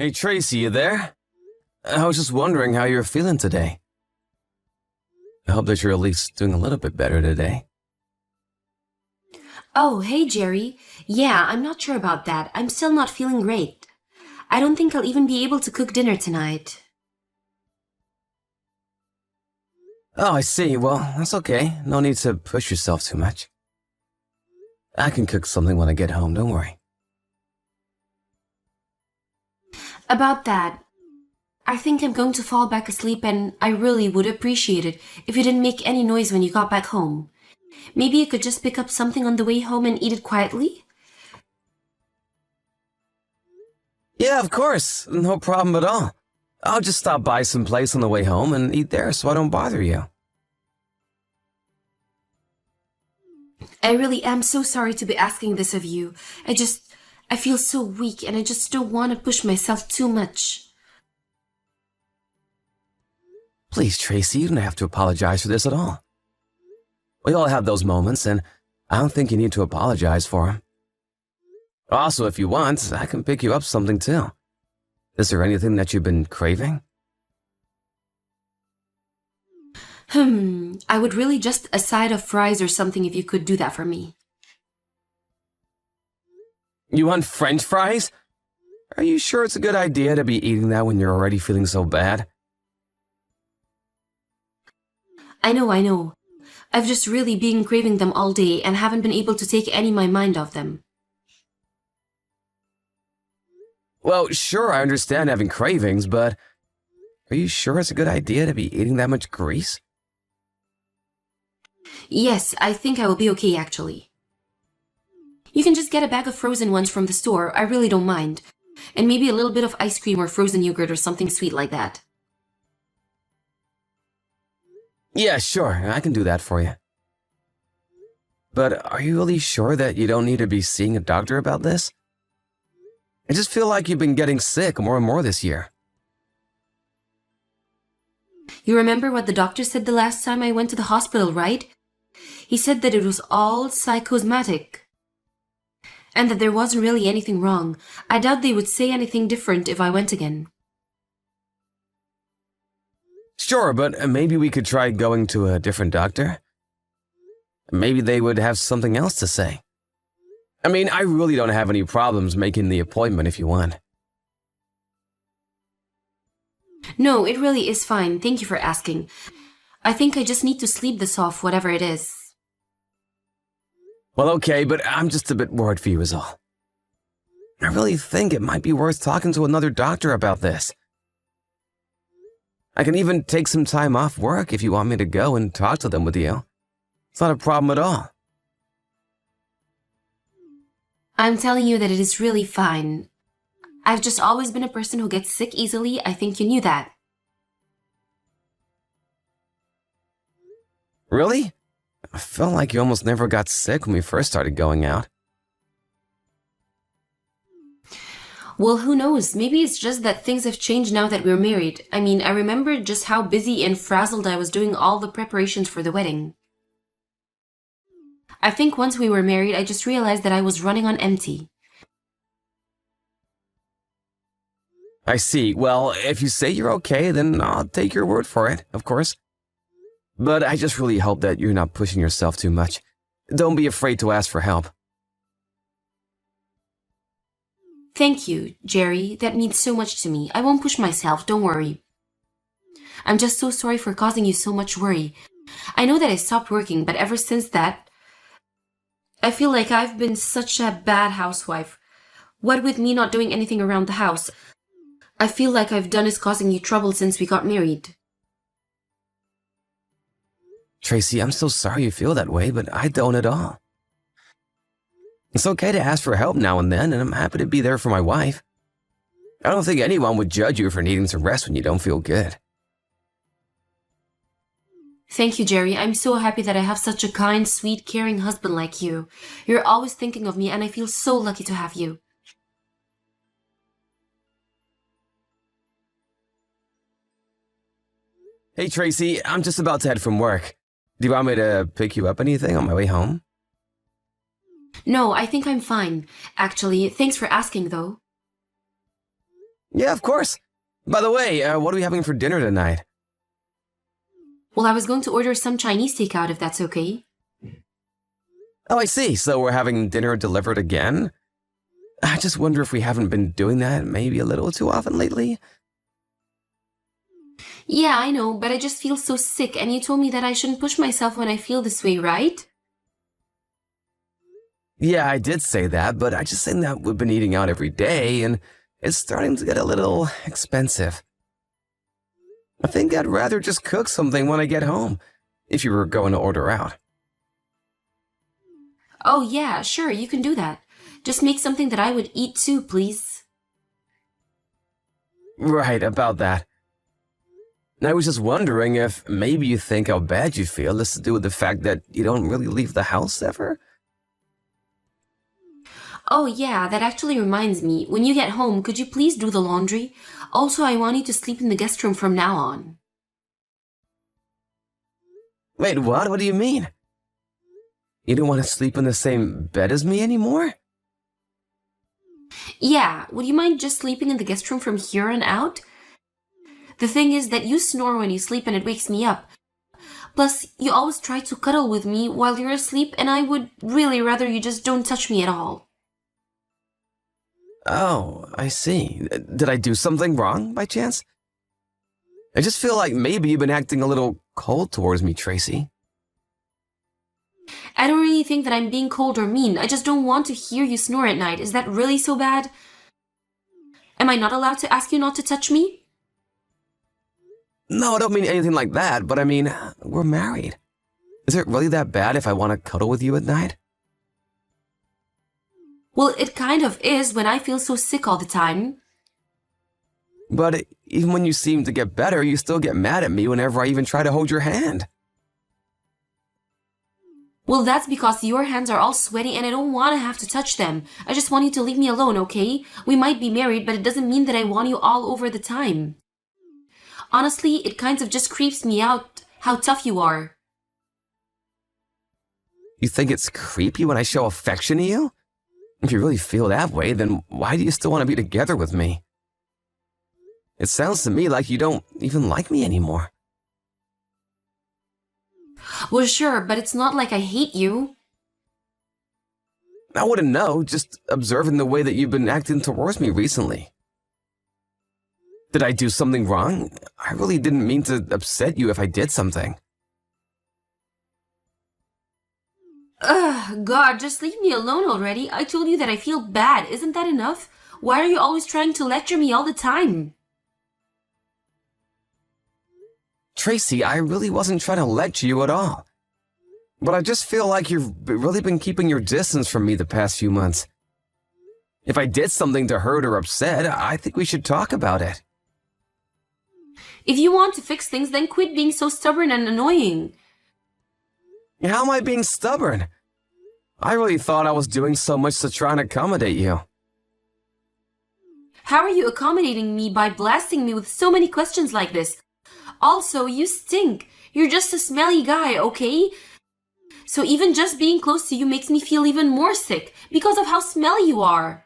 Hey Tracy, you there? I was just wondering how you're feeling today. I hope that you're at least doing a little bit better today. Oh, hey Jerry. Yeah, I'm not sure about that. I'm still not feeling great. I don't think I'll even be able to cook dinner tonight. Oh, I see. Well, that's okay. No need to push yourself too much. I can cook something when I get home, don't worry. About that, I think I'm going to fall back asleep and I really would appreciate it if you didn't make any noise when you got back home. Maybe you could just pick up something on the way home and eat it quietly? Yeah, of course. No problem at all. I'll just stop by someplace on the way home and eat there so I don't bother you. I really am so sorry to be asking this of you. I feel so weak and I just don't want to push myself too much. Please, Tracy, you don't have to apologize for this at all. We all have those moments, and I don't think you need to apologize for them. Also, if you want, I can pick you up something too. Is there anything that you've been craving? I would really just a side of fries or something if you could do that for me. You want French fries? Are you sure it's a good idea to be eating that when you're already feeling so bad? I know. I've just really been craving them all day and haven't been able to take any of my mind off them. Well, sure, I understand having cravings, but are you sure it's a good idea to be eating that much grease? Yes, I think I will be okay actually. You can just get a bag of frozen ones from the store, I really don't mind. And maybe a little bit of ice cream or frozen yogurt or something sweet like that. Yeah, sure, I can do that for you. But are you really sure that you don't need to be seeing a doctor about this? I just feel like you've been getting sick more and more this year. You remember what the doctor said the last time I went to the hospital, right? He said that it was all psychosomatic. And that there wasn't really anything wrong. I doubt they would say anything different if I went again. Sure, but maybe we could try going to a different doctor. Maybe they would have something else to say. I mean, I really don't have any problems making the appointment if you want. No, it really is fine. Thank you for asking. I think I just need to sleep this off, whatever it is. Well, okay, but I'm just a bit worried for you is all. I really think it might be worth talking to another doctor about this. I can even take some time off work if you want me to go and talk to them with you. It's not a problem at all. I'm telling you that it is really fine. I've just always been a person who gets sick easily. I think you knew that. Really? I felt like you almost never got sick when we first started going out. Well, who knows? Maybe it's just that things have changed now that we're married. I mean, I remember just how busy and frazzled I was doing all the preparations for the wedding. I think once we were married, I just realized that I was running on empty. I see. Well, if you say you're okay, then I'll take your word for it, of course. But I just really hope that you're not pushing yourself too much. Don't be afraid to ask for help. Thank you, Jerry. That means so much to me. I won't push myself, don't worry. I'm just so sorry for causing you so much worry. I know that I stopped working, but ever since that, I feel like I've been such a bad housewife. What with me not doing anything around the house, I feel like I've done is causing you trouble since we got married. Tracy, I'm so sorry you feel that way, but I don't at all. It's okay to ask for help now and then, and I'm happy to be there for my wife. I don't think anyone would judge you for needing to rest when you don't feel good. Thank you, Jerry. I'm so happy that I have such a kind, sweet, caring husband like you. You're always thinking of me, and I feel so lucky to have you. Hey, Tracy, I'm just about to head from work. Do you want me to pick you up anything on my way home? No, I think I'm fine. Actually, thanks for asking, though. Yeah, of course. By the way, what are we having for dinner tonight? Well, I was going to order some Chinese takeout if that's okay. Oh, I see. So we're having dinner delivered again? I just wonder if we haven't been doing that maybe a little too often lately. Yeah, I know, but I just feel so sick, and you told me that I shouldn't push myself when I feel this way, right? Yeah, I did say that, but I just think that we've been eating out every day, and it's starting to get a little expensive. I think I'd rather just cook something when I get home, if you were going to order out. Oh, yeah, sure, you can do that. Just make something that I would eat too, please. Right, about that. I was just wondering if maybe you think how bad you feel has to do with the fact that you don't really leave the house ever? Oh, yeah, that actually reminds me. When you get home, could you please do the laundry? Also, I want you to sleep in the guest room from now on. Wait, what? What do you mean? You don't want to sleep in the same bed as me anymore? Yeah, would you mind just sleeping in the guest room from here on out? The thing is that you snore when you sleep and it wakes me up. Plus, you always try to cuddle with me while you're asleep, and I would really rather you just don't touch me at all. Oh, I see. Did I do something wrong, by chance? I just feel like maybe you've been acting a little cold towards me, Tracy. I don't really think that I'm being cold or mean. I just don't want to hear you snore at night. Is that really so bad? Am I not allowed to ask you not to touch me? No, I don't mean anything like that, but I mean, we're married. Is it really that bad if I want to cuddle with you at night? Well, it kind of is when I feel so sick all the time. But even when you seem to get better, you still get mad at me whenever I even try to hold your hand. Well, that's because your hands are all sweaty and I don't want to have to touch them. I just want you to leave me alone, okay? We might be married, but it doesn't mean that I want you all over the time. Honestly, it kind of just creeps me out how tough you are. You think it's creepy when I show affection to you? If you really feel that way, then why do you still want to be together with me? It sounds to me like you don't even like me anymore. Well, sure, but it's not like I hate you. I wouldn't know, just observing the way that you've been acting towards me recently. Did I do something wrong? I really didn't mean to upset you if I did something. Ugh, God, just leave me alone already. I told you that I feel bad. Isn't that enough? Why are you always trying to lecture me all the time? Tracy, I really wasn't trying to lecture you at all. But I just feel like you've really been keeping your distance from me the past few months. If I did something to hurt or upset, I think we should talk about it. If you want to fix things, then quit being so stubborn and annoying. How am I being stubborn? I really thought I was doing so much to try and accommodate you. How are you accommodating me by blasting me with so many questions like this? Also, you stink. You're just a smelly guy, okay? So even just being close to you makes me feel even more sick because of how smelly you are.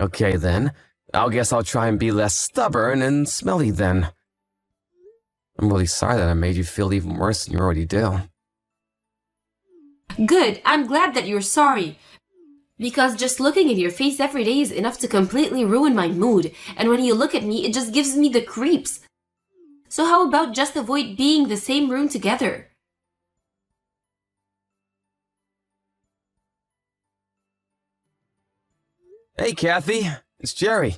Okay then, I guess I'll try and be less stubborn and smelly then. I'm really sorry that I made you feel even worse than you already do. Good, I'm glad that you're sorry. Because just looking at your face every day is enough to completely ruin my mood, and when you look at me, it just gives me the creeps. So how about just avoid being in the same room together? Hey Kathy, it's Jerry.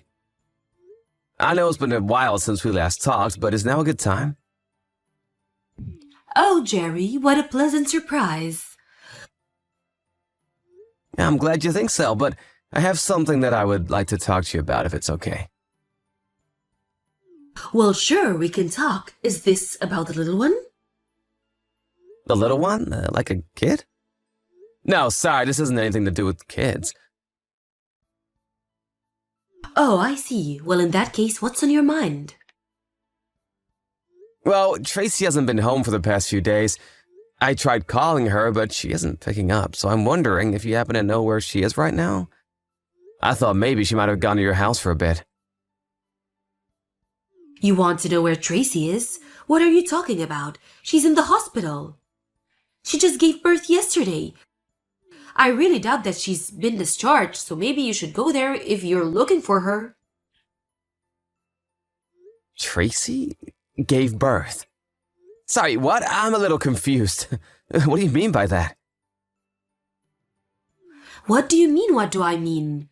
I know it's been a while since we last talked, but is now a good time? Oh, Jerry, what a pleasant surprise. I'm glad you think so, but I have something that I would like to talk to you about if it's okay. Well, sure, we can talk. Is this about the little one? The little one? Like a kid? No, sorry, this isn't anything to do with kids. Oh, I see. Well, in that case, what's on your mind? Well, Tracy hasn't been home for the past few days. I tried calling her, but she isn't picking up, so I'm wondering if you happen to know where she is right now? I thought maybe she might have gone to your house for a bit. You want to know where Tracy is? What are you talking about? She's in the hospital. She just gave birth yesterday. I really doubt that she's been discharged, so maybe you should go there if you're looking for her. Tracy gave birth? Sorry, what? I'm a little confused. What do you mean by that? What do you mean, what do I mean?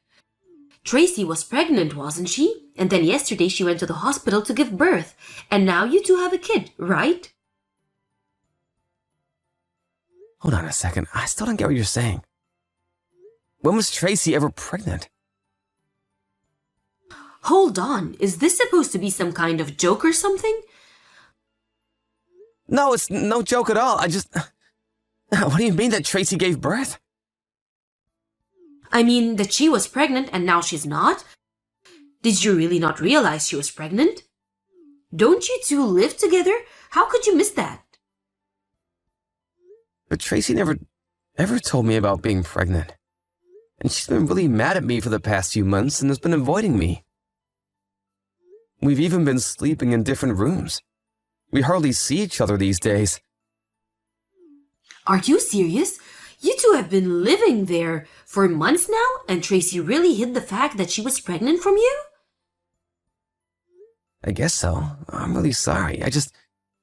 Tracy was pregnant, wasn't she? And then yesterday she went to the hospital to give birth. And now you two have a kid, right? Hold on a second. I still don't get what you're saying. When was Tracy ever pregnant? Hold on. Is this supposed to be some kind of joke or something? No, it's no joke at all. What do you mean that Tracy gave birth? I mean that she was pregnant and now she's not? Did you really not realize she was pregnant? Don't you two live together? How could you miss that? But Tracy never ever told me about being pregnant. And she's been really mad at me for the past few months and has been avoiding me. We've even been sleeping in different rooms. We hardly see each other these days. Are you serious? You two have been living there for months now, and Tracy really hid the fact that she was pregnant from you? I guess so. I'm really sorry.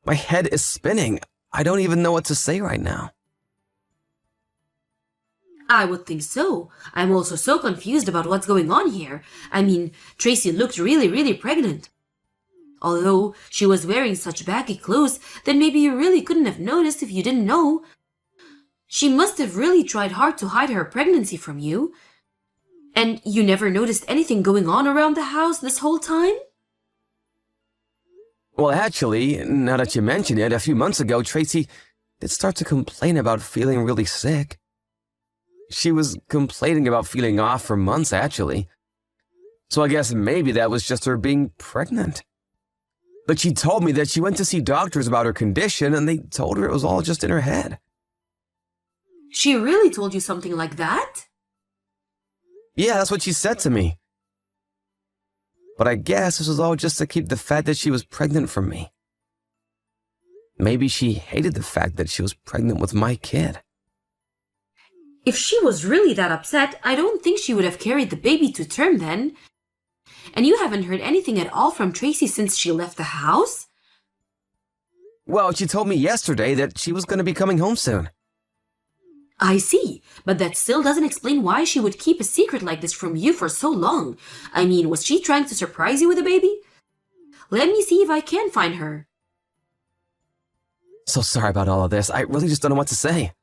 My head is spinning. I don't even know what to say right now. I would think so. I'm also so confused about what's going on here. I mean, Tracy looked really pregnant. Although she was wearing such baggy clothes, then maybe you really couldn't have noticed if you didn't know. She must have really tried hard to hide her pregnancy from you. And you never noticed anything going on around the house this whole time? Well, actually, now that you mention it, a few months ago, Tracy did start to complain about feeling really sick. She was complaining about feeling off for months, actually. So I guess maybe that was just her being pregnant. But she told me that she went to see doctors about her condition and they told her it was all just in her head. She really told you something like that? Yeah, that's what she said to me. But I guess this was all just to keep the fact that she was pregnant from me. Maybe she hated the fact that she was pregnant with my kid. If she was really that upset, I don't think she would have carried the baby to term then. And you haven't heard anything at all from Tracy since she left the house? Well, she told me yesterday that she was going to be coming home soon. I see, but that still doesn't explain why she would keep a secret like this from you for so long. I mean, was she trying to surprise you with a baby? Let me see if I can find her. So sorry about all of this. I really just don't know what to say.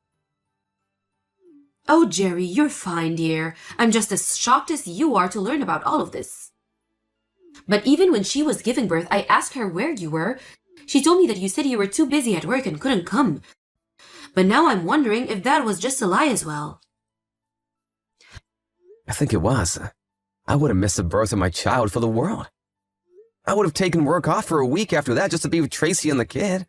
Oh, Jerry, you're fine, dear. I'm just as shocked as you are to learn about all of this. But even when she was giving birth, I asked her where you were. She told me that you said you were too busy at work and couldn't come. But now I'm wondering if that was just a lie as well. I think it was. I would have missed the birth of my child for the world. I would have taken work off for a week after that just to be with Tracy and the kid.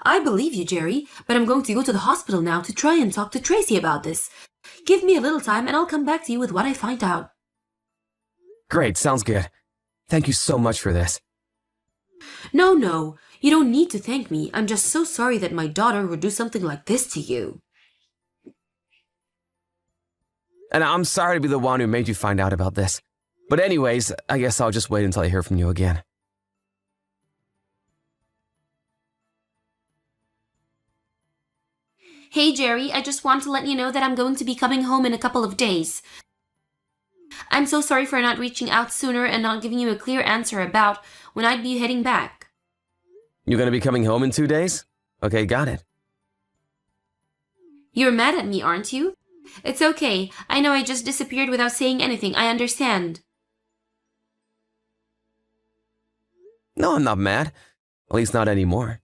I believe you, Jerry, but I'm going to go to the hospital now to try and talk to Tracy about this. Give me a little time and I'll come back to you with what I find out. Great, sounds good. Thank you so much for this. No, you don't need to thank me. I'm just so sorry that my daughter would do something like this to you. And I'm sorry to be the one who made you find out about this. But anyways, I guess I'll just wait until I hear from you again. Hey, Jerry, I just want to let you know that I'm going to be coming home in a couple of days. I'm so sorry for not reaching out sooner and not giving you a clear answer about when I'd be heading back. You're gonna be coming home in 2 days? Okay, got it. You're mad at me, aren't you? It's okay. I know I just disappeared without saying anything. I understand. No, I'm not mad. At least not anymore.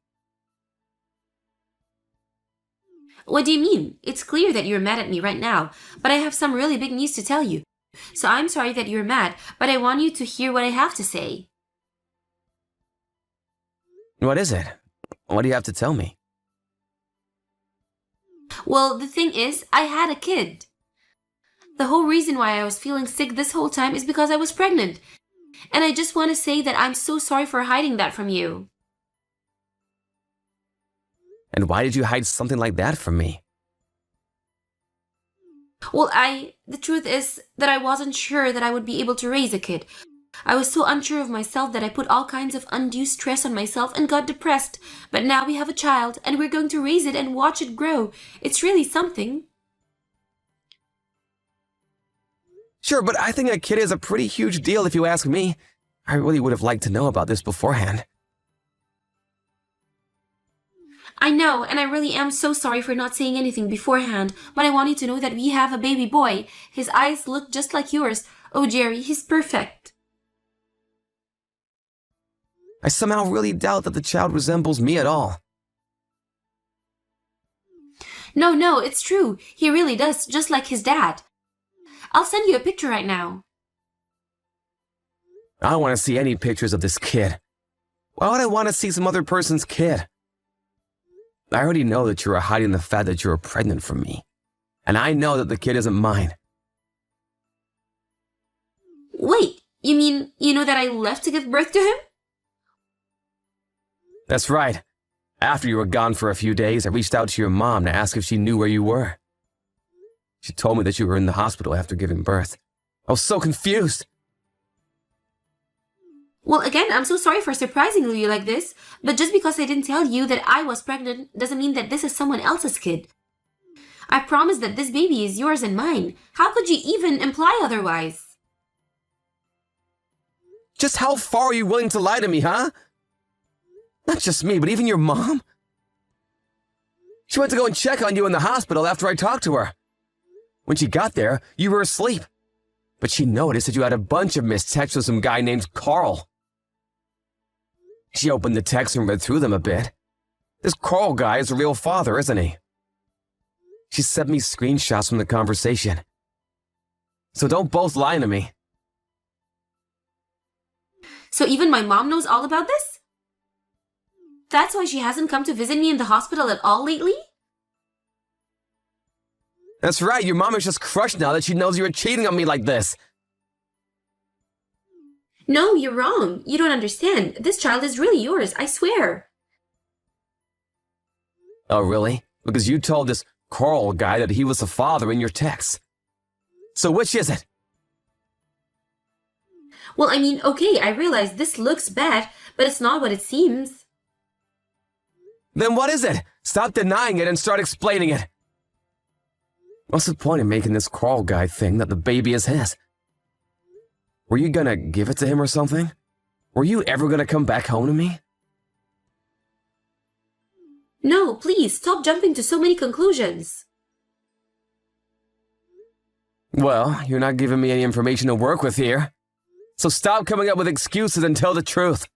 What do you mean? It's clear that you're mad at me right now, but I have some really big news to tell you. So I'm sorry that you're mad, but I want you to hear what I have to say. What is it? What do you have to tell me? Well, the thing is, I had a kid. The whole reason why I was feeling sick this whole time is because I was pregnant. And I just want to say that I'm so sorry for hiding that from you. And why did you hide something like that from me? Well, the truth is that I wasn't sure that I would be able to raise a kid. I was so unsure of myself that I put all kinds of undue stress on myself and got depressed. But now we have a child and we're going to raise it and watch it grow. It's really something. Sure, but I think a kid is a pretty huge deal if you ask me. I really would have liked to know about this beforehand. I know, and I really am so sorry for not saying anything beforehand, but I want you to know that we have a baby boy. His eyes look just like yours. Oh, Jerry, he's perfect. I somehow really doubt that the child resembles me at all. No, it's true. He really does, just like his dad. I'll send you a picture right now. I don't want to see any pictures of this kid. Why would I want to see some other person's kid? I already know that you are hiding the fact that you are pregnant from me. And I know that the kid isn't mine. Wait, you mean you know that I left to give birth to him? That's right. After you were gone for a few days, I reached out to your mom to ask if she knew where you were. She told me that you were in the hospital after giving birth. I was so confused. Well, again, I'm so sorry for surprising you like this, but just because I didn't tell you that I was pregnant doesn't mean that this is someone else's kid. I promise that this baby is yours and mine. How could you even imply otherwise? Just how far are you willing to lie to me, huh? Not just me, but even your mom? She went to go and check on you in the hospital after I talked to her. When she got there, you were asleep. But she noticed that you had a bunch of missed texts with some guy named Carl. She opened the texts and read through them a bit. This Carl guy is a real father, isn't he? She sent me screenshots from the conversation. So don't both lie to me. So even my mom knows all about this? That's why she hasn't come to visit me in the hospital at all lately? That's right, your mom is just crushed now that she knows you were cheating on me like this. No, you're wrong. You don't understand. This child is really yours, I swear. Oh, really? Because you told this Carl guy that he was the father in your text. So which is it? Well, I mean, okay, I realize this looks bad, but it's not what it seems. Then what is it? Stop denying it and start explaining it. What's the point in making this Carl guy think that the baby is his? Were you gonna give it to him or something? Were you ever gonna come back home to me? No, please, stop jumping to so many conclusions. Well, you're not giving me any information to work with here. So stop coming up with excuses and tell the truth.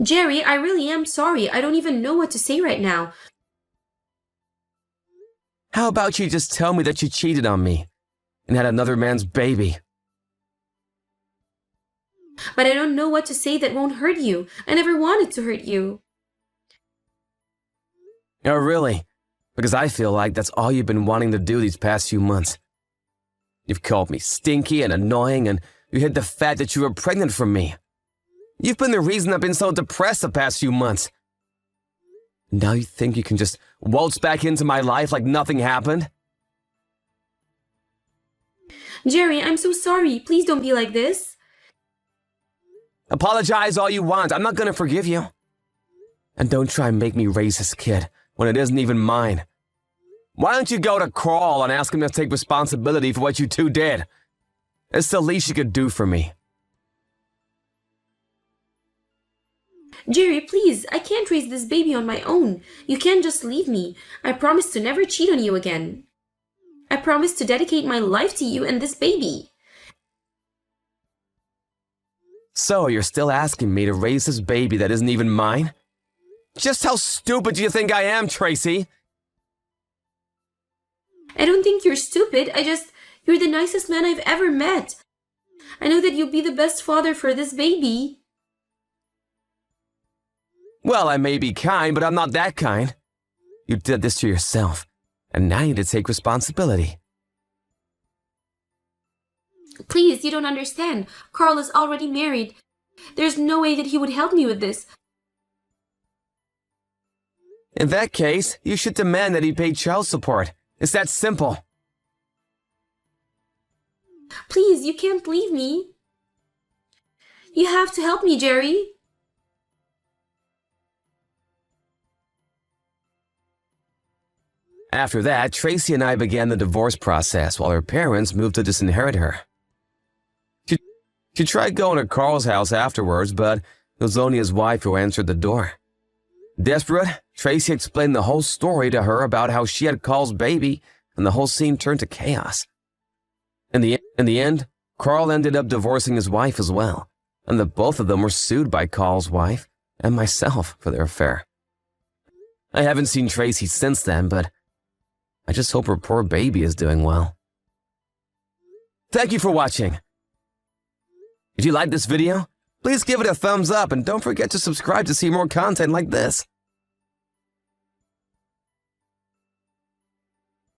Jerry, I really am sorry. I don't even know what to say right now. How about you just tell me that you cheated on me and had another man's baby? But I don't know what to say that won't hurt you. I never wanted to hurt you. Oh, really? Because I feel like that's all you've been wanting to do these past few months. You've called me stinky and annoying, and you hid the fact that you were pregnant from me. You've been the reason I've been so depressed the past few months. Now you think you can just waltz back into my life like nothing happened? Jerry, I'm so sorry. Please don't be like this. Apologize all you want. I'm not gonna forgive you. And don't try and make me raise this kid when it isn't even mine. Why don't you go to Carl and ask him to take responsibility for what you two did? It's the least you could do for me. Jerry, please, I can't raise this baby on my own. You can't just leave me. I promise to never cheat on you again. I promise to dedicate my life to you and this baby. So you're still asking me to raise this baby that isn't even mine? Just how stupid do you think I am, Tracy? I don't think you're stupid. You're the nicest man I've ever met. I know that you'll be the best father for this baby. Well, I may be kind, but I'm not that kind. You did this to yourself, and now you need to take responsibility. Please, you don't understand. Carl is already married. There's no way that he would help me with this. In that case, you should demand that he pay child support. It's that simple. Please, you can't leave me. You have to help me, Jerry. After that, Tracy and I began the divorce process while her parents moved to disinherit her. She tried going to Carl's house afterwards, but it was only his wife who answered the door. Desperate, Tracy explained the whole story to her about how she had Carl's baby, and the whole scene turned to chaos. In the end, Carl ended up divorcing his wife as well, and the both of them were sued by Carl's wife and myself for their affair. I haven't seen Tracy since then, but I just hope her poor baby is doing well. Thank you for watching. If you liked this video, please give it a thumbs up and don't forget to subscribe to see more content like this.